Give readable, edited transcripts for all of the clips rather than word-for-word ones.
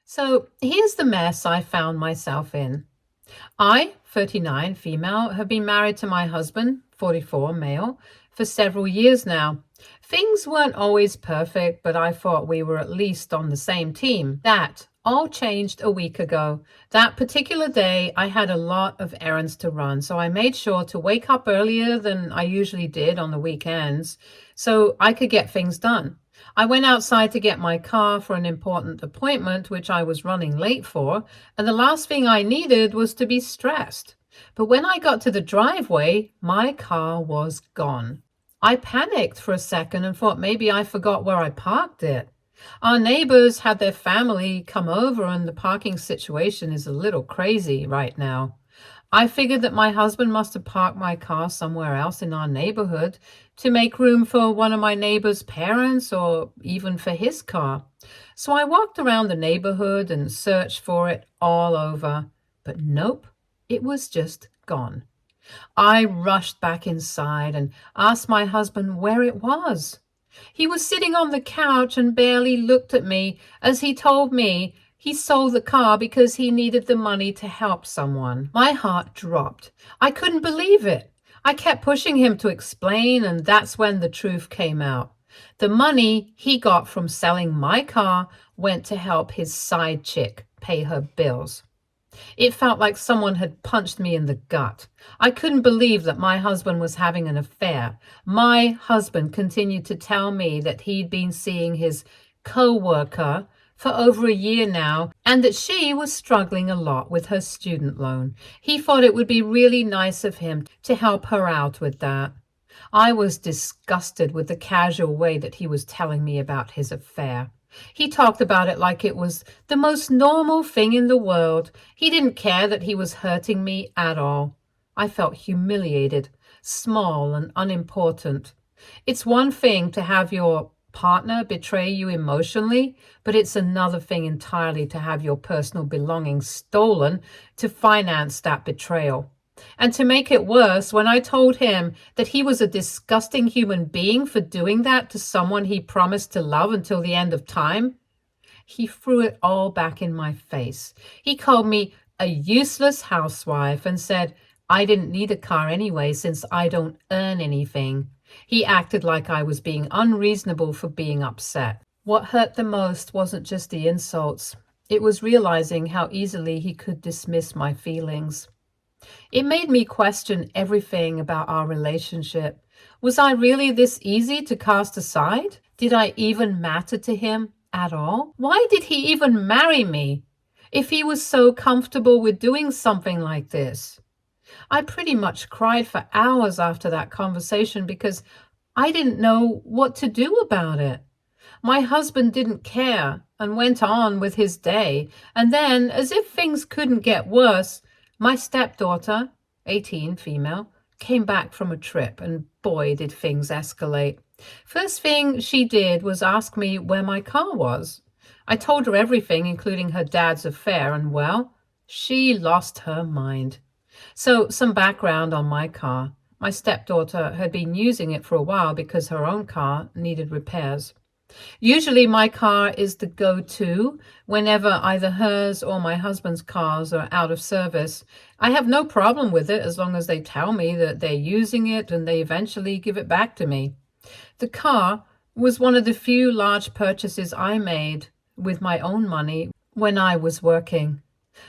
So here's the mess I found myself in. I, 39, female, have been married to my husband, 44, male, for several years now. Things weren't always perfect, but I thought we were at least on the same team. That all changed a week ago. That particular day, I had a lot of errands to run, so I made sure to wake up earlier than I usually did on the weekends so I could get things done. I went outside to get my car for an important appointment, which I was running late for, and the last thing I needed was to be stressed. But when I got to the driveway, my car was gone. I panicked for a second and thought maybe I forgot where I parked it. Our neighbors had their family come over, and the parking situation is a little crazy right now. I figured that my husband must have parked my car somewhere else in our neighborhood to make room for one of my neighbor's parents or even for his car. So I walked around the neighborhood and searched for it all over. But nope, it was just gone. I rushed back inside and asked my husband where it was. He was sitting on the couch and barely looked at me as he told me he sold the car because he needed the money to help someone. My heart dropped. I couldn't believe it. I kept pushing him to explain, and that's when the truth came out. The money he got from selling my car went to help his side chick pay her bills. It felt like someone had punched me in the gut. I couldn't believe that my husband was having an affair. My husband continued to tell me that he'd been seeing his co-worker for over a year now, and that she was struggling a lot with her student loan. He thought it would be really nice of him to help her out with that. I was disgusted with the casual way that he was telling me about his affair. He talked about it like it was the most normal thing in the world. He didn't care that he was hurting me at all. I felt humiliated, small and unimportant. It's one thing to have your partner betray you emotionally, but it's another thing entirely to have your personal belongings stolen to finance that betrayal. And to make it worse, when I told him that he was a disgusting human being for doing that to someone he promised to love until the end of time, he threw it all back in my face. He called me a useless housewife and said I didn't need a car anyway since I don't earn anything. He acted like I was being unreasonable for being upset. What hurt the most wasn't just the insults. It was realizing how easily he could dismiss my feelings. It made me question everything about our relationship. Was I really this easy to cast aside? Did I even matter to him at all? Why did he even marry me if he was so comfortable with doing something like this? I pretty much cried for hours after that conversation because I didn't know what to do about it. My husband didn't care and went on with his day. And then, as if things couldn't get worse, my stepdaughter, 18, female, came back from a trip, and boy, did things escalate. First thing she did was ask me where my car was. I told her everything, including her dad's affair, and well, she lost her mind. So, some background on my car. My stepdaughter had been using it for a while because her own car needed repairs. Usually my car is the go-to whenever either hers or my husband's cars are out of service. I have no problem with it as long as they tell me that they're using it and they eventually give it back to me. The car was one of the few large purchases I made with my own money when I was working.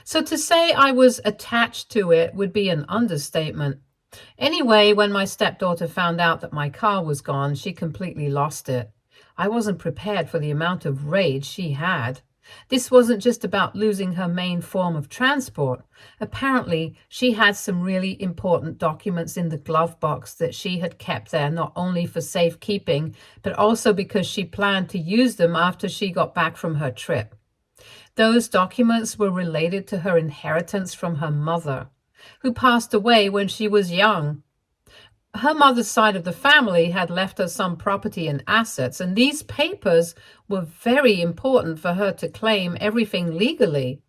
So to say I was attached to it would be an understatement. Anyway, when my stepdaughter found out that my car was gone, she completely lost it. I wasn't prepared for the amount of rage she had. This wasn't just about losing her main form of transport. Apparently, she had some really important documents in the glove box that she had kept there not only for safekeeping, but also because she planned to use them after she got back from her trip. Those documents were related to her inheritance from her mother, who passed away when she was young. Her mother's side of the family had left her some property and assets, and these papers were very important for her to claim everything legally.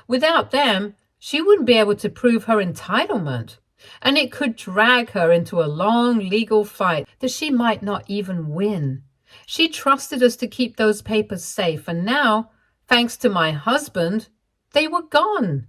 Without them, she wouldn't be able to prove her entitlement, and it could drag her into a long legal fight that she might not even win. She trusted us to keep those papers safe, and now Thanks to my husband, they were gone.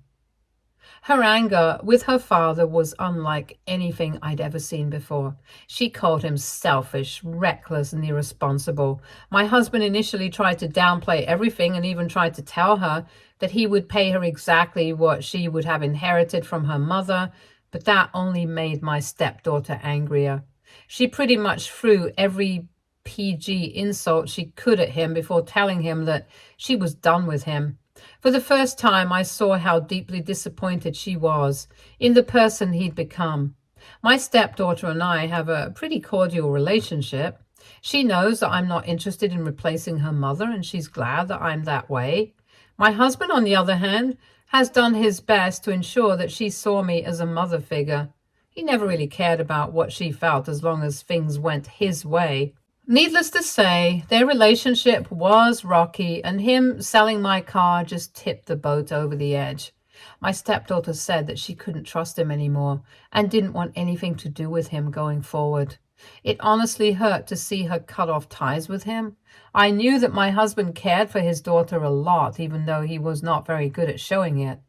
Her anger with her father was unlike anything I'd ever seen before. She called him selfish, reckless, and irresponsible. My husband initially tried to downplay everything and even tried to tell her that he would pay her exactly what she would have inherited from her mother, but that only made my stepdaughter angrier. She pretty much threw every PG insult she could at him before telling him that she was done with him. For the first time, I saw how deeply disappointed she was in the person he'd become. My stepdaughter and I have a pretty cordial relationship. She knows that I'm not interested in replacing her mother, and she's glad that I'm that way. My husband, on the other hand, has done his best to ensure that she saw me as a mother figure. He never really cared about what she felt as long as things went his way. Needless to say, their relationship was rocky, and him selling my car just tipped the boat over the edge. My stepdaughter said that she couldn't trust him anymore and didn't want anything to do with him going forward. It honestly hurt to see her cut off ties with him. I knew that my husband cared for his daughter a lot, even though he was not very good at showing it.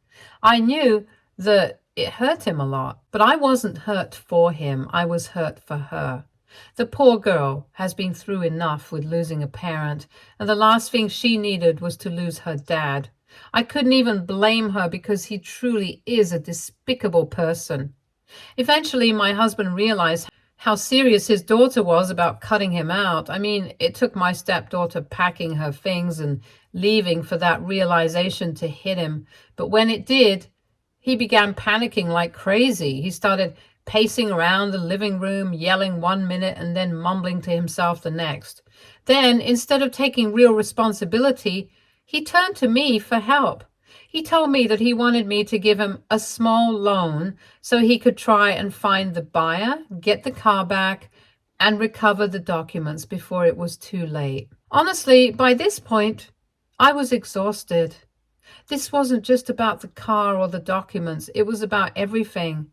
I knew that it hurt him a lot, but I wasn't hurt for him. I was hurt for her. The poor girl has been through enough with losing a parent, and the last thing she needed was to lose her dad. I couldn't even blame her because he truly is a despicable person. Eventually, my husband realized how serious his daughter was about cutting him out. I mean, it took my stepdaughter packing her things and leaving for that realization to hit him. But when it did, he began panicking like crazy. He started pacing around the living room, yelling 1 minute and then mumbling to himself the next. Then, instead of taking real responsibility, he turned to me for help. He told me that he wanted me to give him a small loan so he could try and find the buyer, get the car back, and recover the documents before it was too late. Honestly, by this point, I was exhausted. This wasn't just about the car or the documents. It was about everything.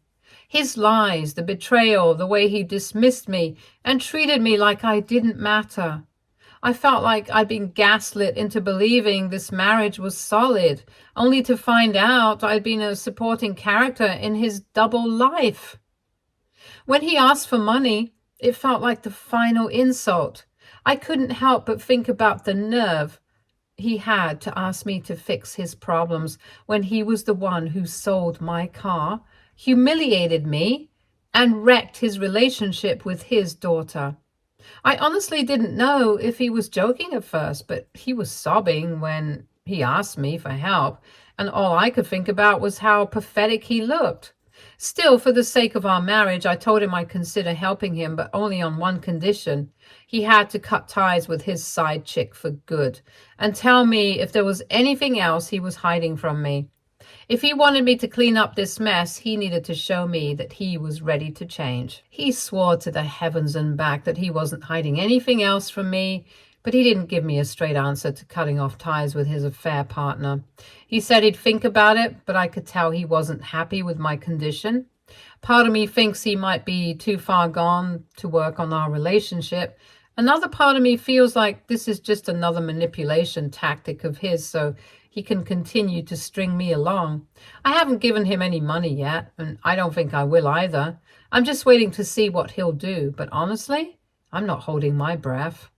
His lies, the betrayal, the way he dismissed me and treated me like I didn't matter. I felt like I'd been gaslit into believing this marriage was solid, only to find out I'd been a supporting character in his double life. When he asked for money, it felt like the final insult. I couldn't help but think about the nerve he had to ask me to fix his problems when he was the one who sold my car, humiliated me, and wrecked his relationship with his daughter. I honestly didn't know if he was joking at first, but he was sobbing when he asked me for help, and all I could think about was how pathetic he looked. Still, for the sake of our marriage, I told him I'd consider helping him, but only on one condition. He had to cut ties with his side chick for good and tell me if there was anything else he was hiding from me. If he wanted me to clean up this mess, he needed to show me that he was ready to change. He swore to the heavens and back that he wasn't hiding anything else from me, but he didn't give me a straight answer to cutting off ties with his affair partner. He said he'd think about it, but I could tell he wasn't happy with my condition. Part of me thinks he might be too far gone to work on our relationship. Another part of me feels like this is just another manipulation tactic of his so he can continue to string me along. I haven't given him any money yet, and I don't think I will either. I'm just waiting to see what he'll do, but honestly, I'm not holding my breath.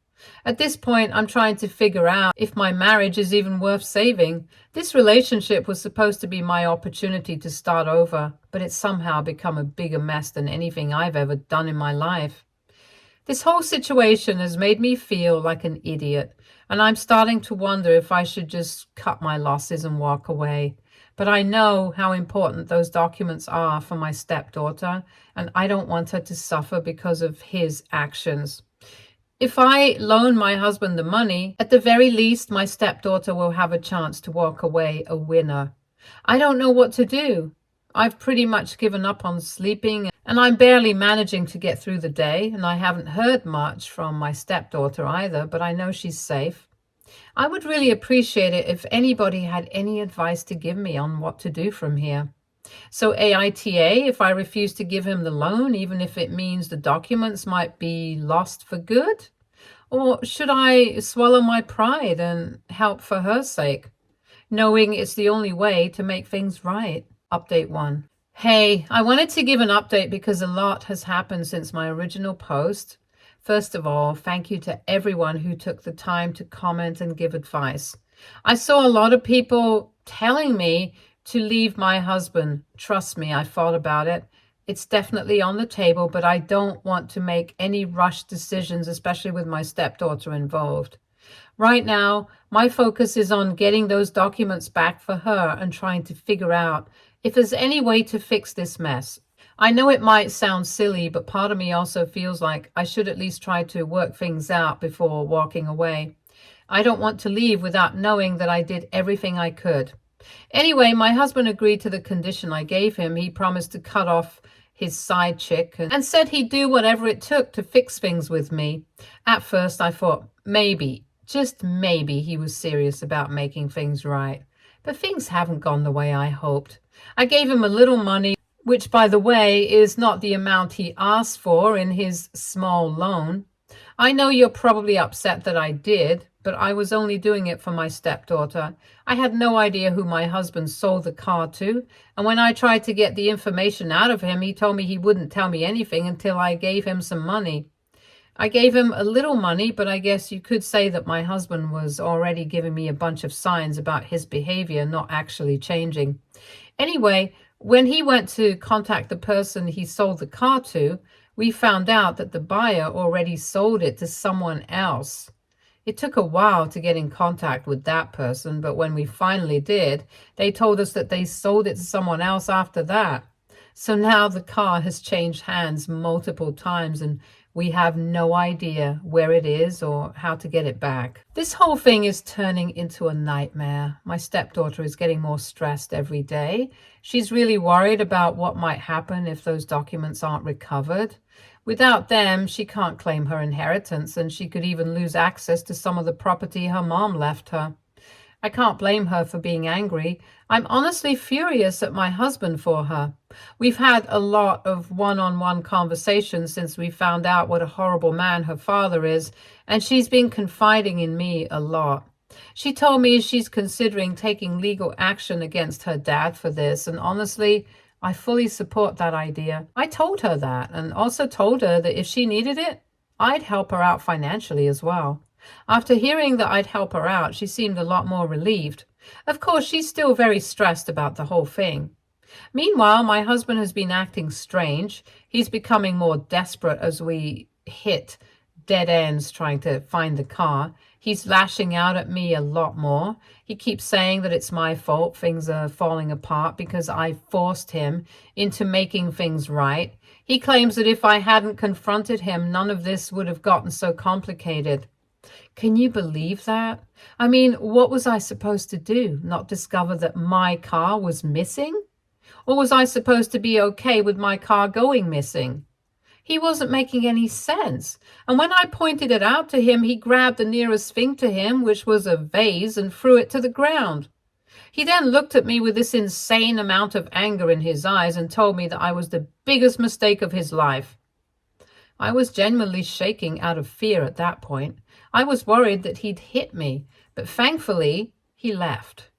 At this point, I'm trying to figure out if my marriage is even worth saving. This relationship was supposed to be my opportunity to start over, but it's somehow become a bigger mess than anything I've ever done in my life. This whole situation has made me feel like an idiot, and I'm starting to wonder if I should just cut my losses and walk away. But I know how important those documents are for my stepdaughter, and I don't want her to suffer because of his actions. If I loan my husband the money, at the very least, my stepdaughter will have a chance to walk away a winner. I don't know what to do. I've pretty much given up on sleeping, and I'm barely managing to get through the day, and I haven't heard much from my stepdaughter either, but I know she's safe. I would really appreciate it if anybody had any advice to give me on what to do from here. So AITA, if I refuse to give him the loan, even if it means the documents might be lost for good? Or should I swallow my pride and help for her sake, knowing it's the only way to make things right? Update 1. Hey, I wanted to give an update because a lot has happened since my original post. First of all, thank you to everyone who took the time to comment and give advice. I saw a lot of people telling me to leave my husband. Trust me, I thought about it. It's definitely on the table, but I don't want to make any rushed decisions, especially with my stepdaughter involved. Right now, my focus is on getting those documents back for her and trying to figure out if there's any way to fix this mess. I know it might sound silly, but part of me also feels like I should at least try to work things out before walking away. I don't want to leave without knowing that I did everything I could. Anyway, my husband agreed to the condition I gave him. He promised to cut off his side chick and said he'd do whatever it took to fix things with me. At first, I thought maybe, just maybe, he was serious about making things right. But things haven't gone the way I hoped. I gave him a little money, which, by the way, is not the amount he asked for in his small loan. I know you're probably upset that I did, but I was only doing it for my stepdaughter. I had no idea who my husband sold the car to, and when I tried to get the information out of him, he told me he wouldn't tell me anything until I gave him some money. I gave him a little money, but I guess you could say that my husband was already giving me a bunch of signs about his behavior not actually changing. Anyway, when he went to contact the person he sold the car to, we found out that the buyer already sold it to someone else. It took a while to get in contact with that person, but when we finally did, they told us that they sold it to someone else after that. So now the car has changed hands multiple times and we have no idea where it is or how to get it back. This whole thing is turning into a nightmare. My stepdaughter is getting more stressed every day. She's really worried about what might happen if those documents aren't recovered. Without them, she can't claim her inheritance, and she could even lose access to some of the property her mom left her. I can't blame her for being angry. I'm honestly furious at my husband for her. We've had a lot of one-on-one conversations since we found out what a horrible man her father is, and she's been confiding in me a lot. She told me she's considering taking legal action against her dad for this, and honestly, I fully support that idea. I told her that, and also told her that if she needed it, I'd help her out financially as well. After hearing that I'd help her out, she seemed a lot more relieved. Of course, she's still very stressed about the whole thing. Meanwhile, my husband has been acting strange. He's becoming more desperate as we hit dead ends trying to find the car. He's lashing out at me a lot more. He keeps saying that it's my fault things are falling apart because I forced him into making things right. He claims that if I hadn't confronted him, none of this would have gotten so complicated. Can you believe that? I mean, what was I supposed to do? Not discover that my car was missing? Or was I supposed to be okay with my car going missing? He wasn't making any sense. And when I pointed it out to him, he grabbed the nearest thing to him, which was a vase, and threw it to the ground. He then looked at me with this insane amount of anger in his eyes and told me that I was the biggest mistake of his life. I was genuinely shaking out of fear at that point. I was worried that he'd hit me, but thankfully, he left.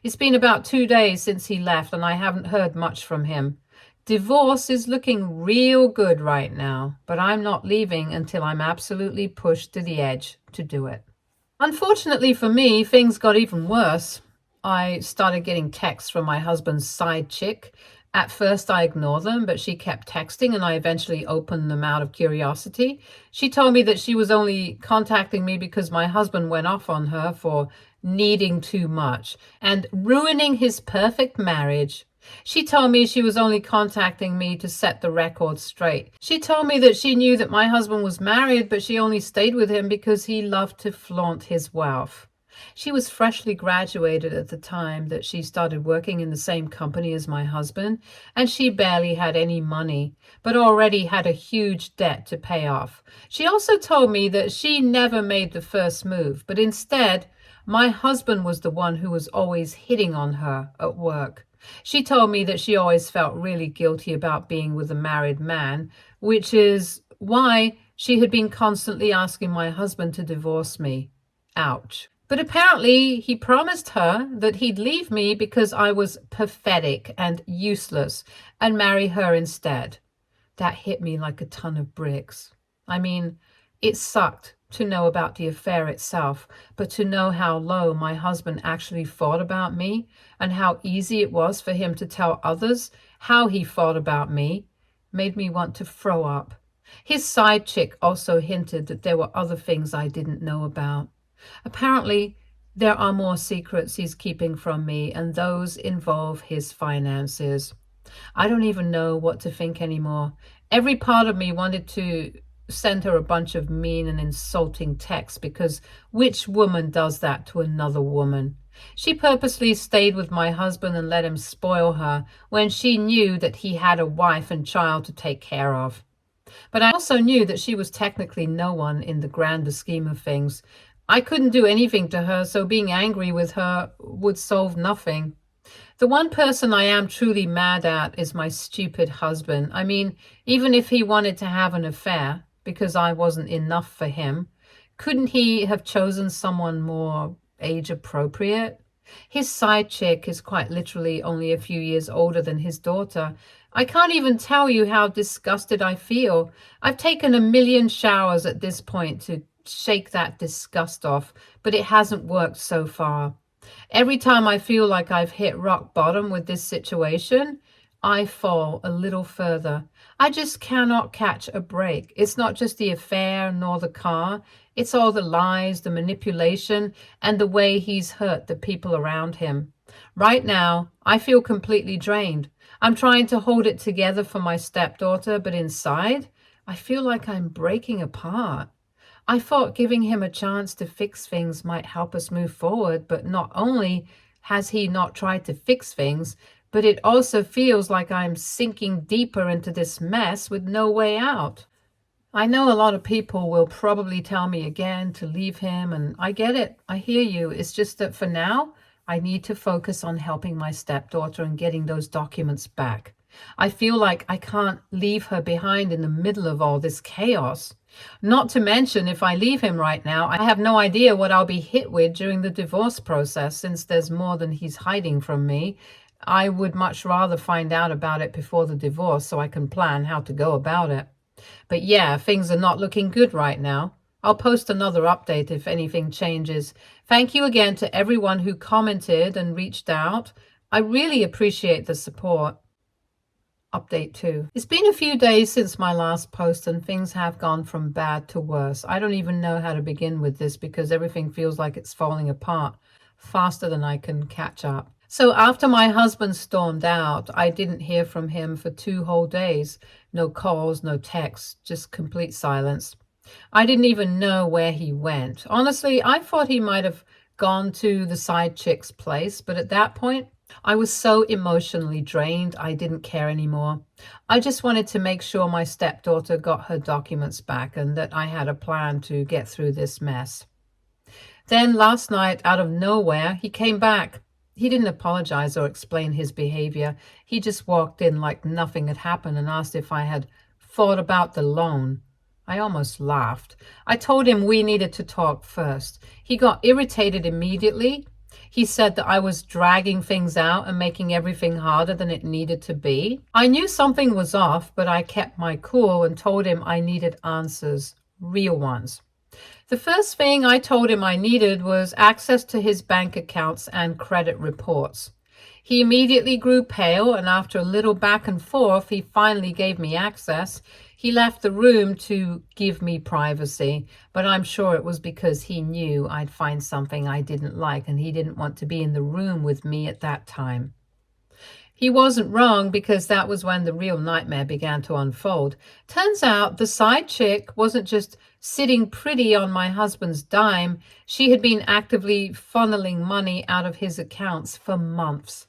It's been about 2 days since he left, and I haven't heard much from him. Divorce is looking real good right now, but I'm not leaving until I'm absolutely pushed to the edge to do it. Unfortunately for me, things got even worse. I started getting texts from my husband's side chick. At first, I ignored them, but she kept texting, and I eventually opened them out of curiosity. She told me that she was only contacting me because my husband went off on her for needing too much and ruining his perfect marriage. She told me she was only contacting me to set the record straight. She told me that she knew that my husband was married, but she only stayed with him because he loved to flaunt his wealth. She was freshly graduated at the time that she started working in the same company as my husband, and she barely had any money, but already had a huge debt to pay off. She also told me that she never made the first move, but instead, my husband was the one who was always hitting on her at work. She told me that she always felt really guilty about being with a married man, which is why She had been constantly asking my husband to divorce me. Ouch. But apparently he promised her that he'd leave me because I was pathetic and useless and marry her instead. That hit me like a ton of bricks. I mean, it sucked to know about the affair itself, but to know how low my husband actually thought about me and how easy it was for him to tell others how he thought about me made me want to throw up. His side chick also hinted that there were other things I didn't know about. Apparently, there are more secrets he's keeping from me, and those involve his finances. I don't even know what to think anymore. Every part of me wanted to send her a bunch of mean and insulting texts, because which woman does that to another woman? She purposely stayed with my husband and let him spoil her when she knew that he had a wife and child to take care of. But I also knew that she was technically no one in the grander scheme of things. I couldn't do anything to her, so being angry with her would solve nothing. The one person I am truly mad at is my stupid husband. I mean, even if he wanted to have an affair because I wasn't enough for him, couldn't he have chosen someone more age appropriate? His side chick is quite literally only a few years older than his daughter. I can't even tell you how disgusted I feel. I've taken a million showers at this point to shake that disgust off, but it hasn't worked so far. Every time I feel like I've hit rock bottom with this situation, I fall a little further. I just cannot catch a break. It's not just the affair nor the car. It's all the lies, the manipulation, and the way he's hurt the people around him. Right now, I feel completely drained. I'm trying to hold it together for my stepdaughter, but inside, I feel like I'm breaking apart. I thought giving him a chance to fix things might help us move forward, but not only has he not tried to fix things, but it also feels like I'm sinking deeper into this mess with no way out. I know a lot of people will probably tell me again to leave him, and I get it. I hear you. It's just that for now, I need to focus on helping my stepdaughter and getting those documents back. I feel like I can't leave her behind in the middle of all this chaos. Not to mention, if I leave him right now, I have no idea what I'll be hit with during the divorce process, since there's more than he's hiding from me. I would much rather find out about it before the divorce so I can plan how to go about it. But yeah, things are not looking good right now. I'll post another update if anything changes. Thank you again to everyone who commented and reached out. I really appreciate the support. Update 2. It's been a few days since my last post and things have gone from bad to worse. I don't even know how to begin with this because everything feels like it's falling apart faster than I can catch up. So after my husband stormed out, I didn't hear from him for 2 whole days. No calls, no texts, just complete silence. I didn't even know where he went. Honestly, I thought he might have gone to the side chick's place, but at that point, I was so emotionally drained, I didn't care anymore. I just wanted to make sure my stepdaughter got her documents back and that I had a plan to get through this mess. Then last night, out of nowhere, he came back. He didn't apologize or explain his behavior. He just walked in like nothing had happened and asked if I had thought about the loan. I almost laughed. I told him we needed to talk first. He got irritated immediately. He said that I was dragging things out and making everything harder than it needed to be. I knew something was off, but I kept my cool and told him I needed answers, real ones. The first thing I told him I needed was access to his bank accounts and credit reports. He immediately grew pale, and after a little back and forth, he finally gave me access. He left the room to give me privacy, but I'm sure it was because he knew I'd find something I didn't like, and he didn't want to be in the room with me at that time. He wasn't wrong, because that was when the real nightmare began to unfold. Turns out the side chick wasn't just sitting pretty on my husband's dime. She had been actively funneling money out of his accounts for months.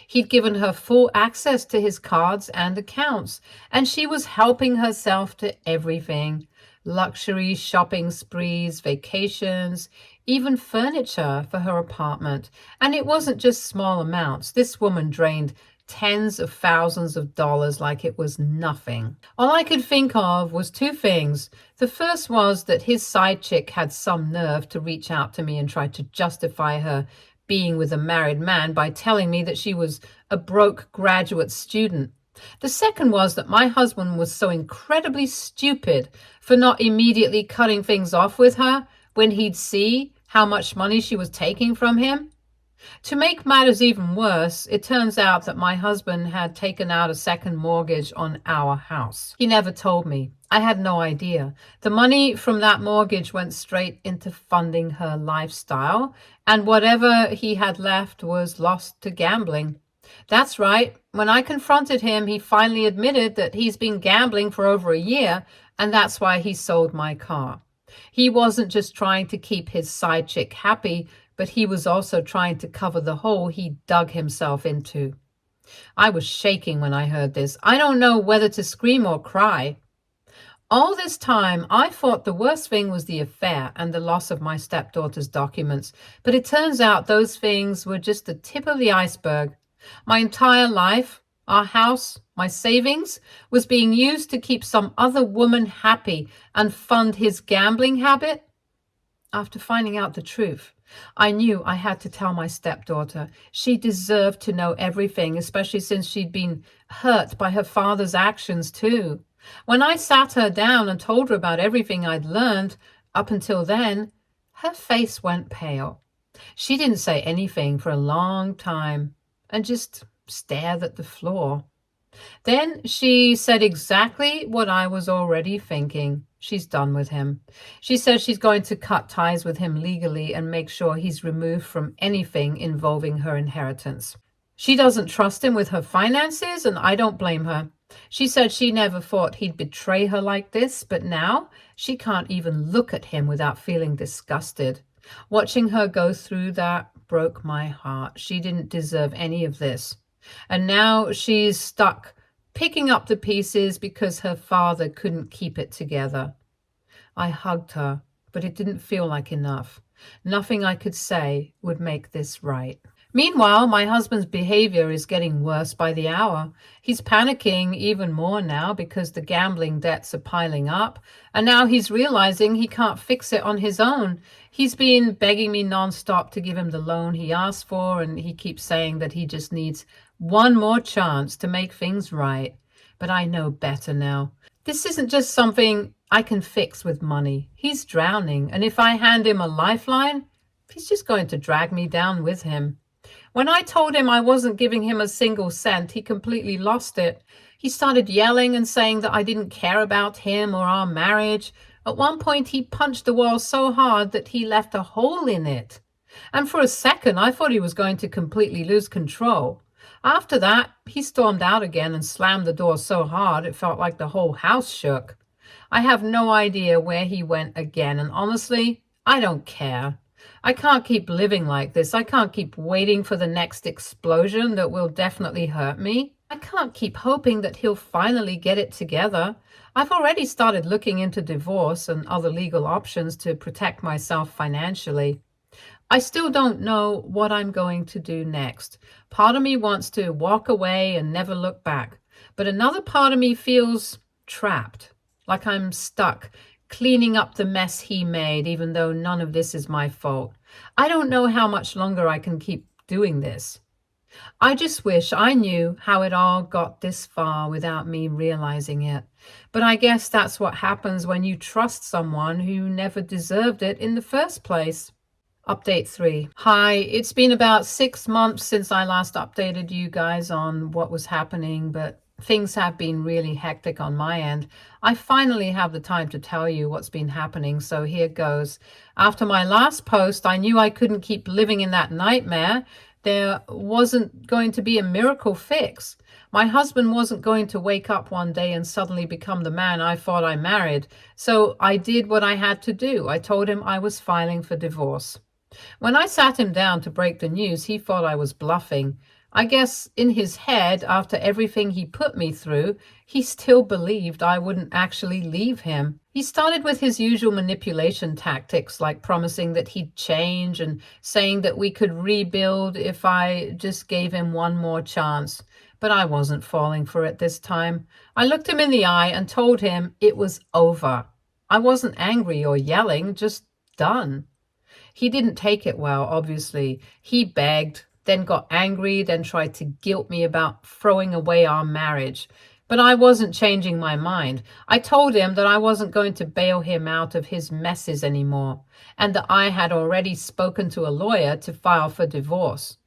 He'd given her full access to his cards and accounts, and she was helping herself to everything. Luxury shopping sprees, vacations, even furniture for her apartment. And it wasn't just small amounts. This woman drained tens of thousands of dollars like it was nothing. All I could think of was two things. The first was that his side chick had some nerve to reach out to me and try to justify her being with a married man by telling me that she was a broke graduate student. The second was that my husband was so incredibly stupid for not immediately cutting things off with her when he'd see how much money she was taking from him. To make matters even worse, it turns out that my husband had taken out a second mortgage on our house. He never told me. I had no idea. The money from that mortgage went straight into funding her lifestyle, and whatever he had left was lost to gambling. That's right. When I confronted him, he finally admitted that he's been gambling for over a year, and that's why he sold my car. He wasn't just trying to keep his side chick happy, but he was also trying to cover the hole he dug himself into. I was shaking when I heard this. I don't know whether to scream or cry. All this time, I thought the worst thing was the affair and the loss of my stepdaughter's documents, but it turns out those things were just the tip of the iceberg. My entire life, our house, my savings, was being used to keep some other woman happy and fund his gambling habit. After finding out the truth, I knew I had to tell my stepdaughter. She deserved to know everything, especially since she'd been hurt by her father's actions too. When I sat her down and told her about everything I'd learned up until then, her face went pale. She didn't say anything for a long time and just stared at the floor. Then she said exactly what I was already thinking. She's done with him. She says she's going to cut ties with him legally and make sure he's removed from anything involving her inheritance. She doesn't trust him with her finances, and I don't blame her. She said she never thought he'd betray her like this, but now she can't even look at him without feeling disgusted. Watching her go through that broke my heart. She didn't deserve any of this. And now she's stuck picking up the pieces because her father couldn't keep it together. I hugged her, but it didn't feel like enough. Nothing I could say would make this right. Meanwhile, my husband's behavior is getting worse by the hour. He's panicking even more now because the gambling debts are piling up, and now he's realizing he can't fix it on his own. He's been begging me nonstop to give him the loan he asked for, and he keeps saying that he just needs one more chance to make things right. But I know better now. This isn't just something I can fix with money. He's drowning, and if I hand him a lifeline, he's just going to drag me down with him. When I told him I wasn't giving him a single cent, he completely lost it. He started yelling and saying that I didn't care about him or our marriage. At one point, he punched the wall so hard that he left a hole in it. And for a second, I thought he was going to completely lose control. After that, he stormed out again and slammed the door so hard it felt like the whole house shook. I have no idea where he went again, and honestly, I don't care. I can't keep living like this. I can't keep waiting for the next explosion that will definitely hurt me. I can't keep hoping that he'll finally get it together. I've already started looking into divorce and other legal options to protect myself financially. I still don't know what I'm going to do next. Part of me wants to walk away and never look back, but another part of me feels trapped, like I'm stuck, cleaning up the mess he made, even though none of this is my fault. I don't know how much longer I can keep doing this. I just wish I knew how it all got this far without me realizing it. But I guess that's what happens when you trust someone who never deserved it in the first place. Update 3. Hi, it's been about 6 months since I last updated you guys on what was happening, but things have been really hectic on my end. I finally have the time to tell you what's been happening, so here goes. After my last post, I knew I couldn't keep living in that nightmare. There wasn't going to be a miracle fix. My husband wasn't going to wake up one day and suddenly become the man I thought I married. So I did what I had to do. I told him I was filing for divorce. When I sat him down to break the news, he thought I was bluffing. I guess in his head, after everything he put me through, he still believed I wouldn't actually leave him. He started with his usual manipulation tactics, like promising that he'd change and saying that we could rebuild if I just gave him one more chance. But I wasn't falling for it this time. I looked him in the eye and told him it was over. I wasn't angry or yelling, just done. He didn't take it well, obviously. He begged, then got angry, then tried to guilt me about throwing away our marriage. But I wasn't changing my mind. I told him that I wasn't going to bail him out of his messes anymore, and that I had already spoken to a lawyer to file for divorce.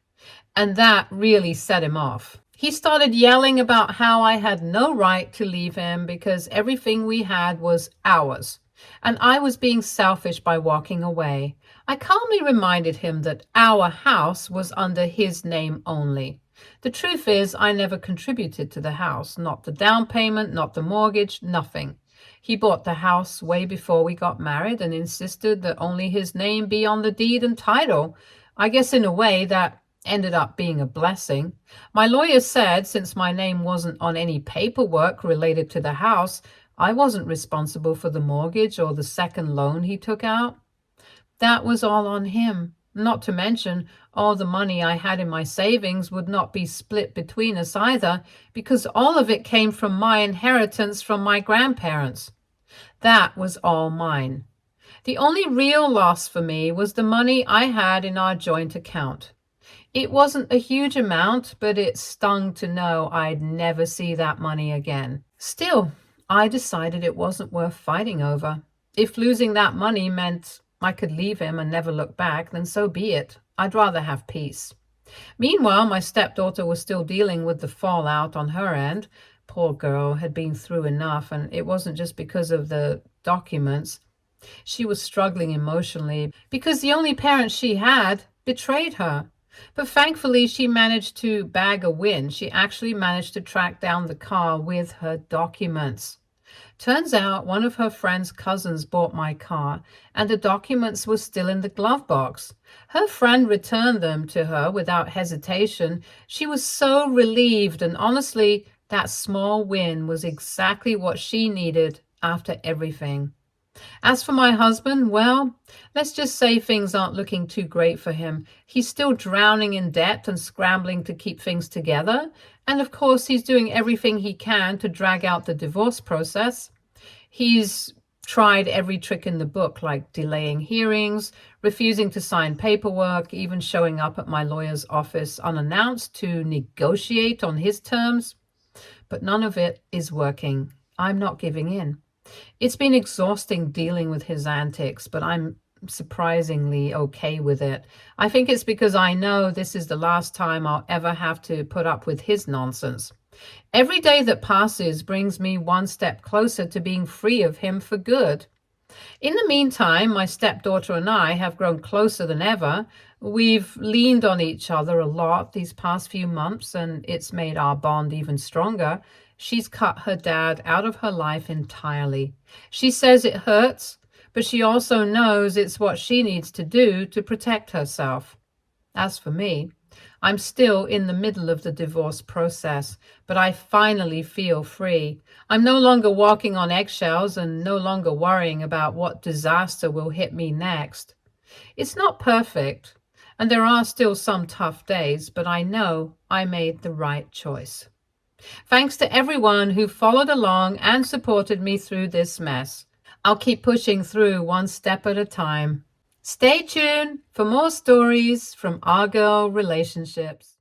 And that really set him off. He started yelling about how I had no right to leave him because everything we had was ours, and I was being selfish by walking away. I calmly reminded him that our house was under his name only. The truth is, I never contributed to the house, not the down payment, not the mortgage, nothing. He bought the house way before we got married and insisted that only his name be on the deed and title. I guess in a way that ended up being a blessing. My lawyer said since my name wasn't on any paperwork related to the house, I wasn't responsible for the mortgage or the second loan he took out. That was all on him. Not to mention, all the money I had in my savings would not be split between us either, because all of it came from my inheritance from my grandparents. That was all mine. The only real loss for me was the money I had in our joint account. It wasn't a huge amount, but it stung to know I'd never see that money again. Still, I decided it wasn't worth fighting over. If losing that money meant I could leave him and never look back, then so be it. I'd rather have peace. Meanwhile, my stepdaughter was still dealing with the fallout on her end. Poor girl had been through enough, and it wasn't just because of the documents. She was struggling emotionally because the only parent she had betrayed her. But thankfully, she managed to bag a win. She actually managed to track down the car with her documents. Turns out one of her friend's cousins bought my car, and the documents were still in the glove box. Her friend returned them to her without hesitation. She was so relieved, and honestly, that small win was exactly what she needed after everything. As for my husband, well, let's just say things aren't looking too great for him. He's still drowning in debt and scrambling to keep things together. And of course, he's doing everything he can to drag out the divorce process. He's tried every trick in the book, like delaying hearings, refusing to sign paperwork, even showing up at my lawyer's office unannounced to negotiate on his terms. But none of it is working. I'm not giving in. It's been exhausting dealing with his antics, but I'm surprisingly okay with it. I think it's because I know this is the last time I'll ever have to put up with his nonsense. Every day that passes brings me one step closer to being free of him for good. In the meantime, my stepdaughter and I have grown closer than ever. We've leaned on each other a lot these past few months, and it's made our bond even stronger. She's cut her dad out of her life entirely. She says it hurts, but she also knows it's what she needs to do to protect herself. As for me, I'm still in the middle of the divorce process, but I finally feel free. I'm no longer walking on eggshells and no longer worrying about what disaster will hit me next. It's not perfect, and there are still some tough days, but I know I made the right choice. Thanks to everyone who followed along and supported me through this mess. I'll keep pushing through one step at a time. Stay tuned for more stories from Our Girl Relationships.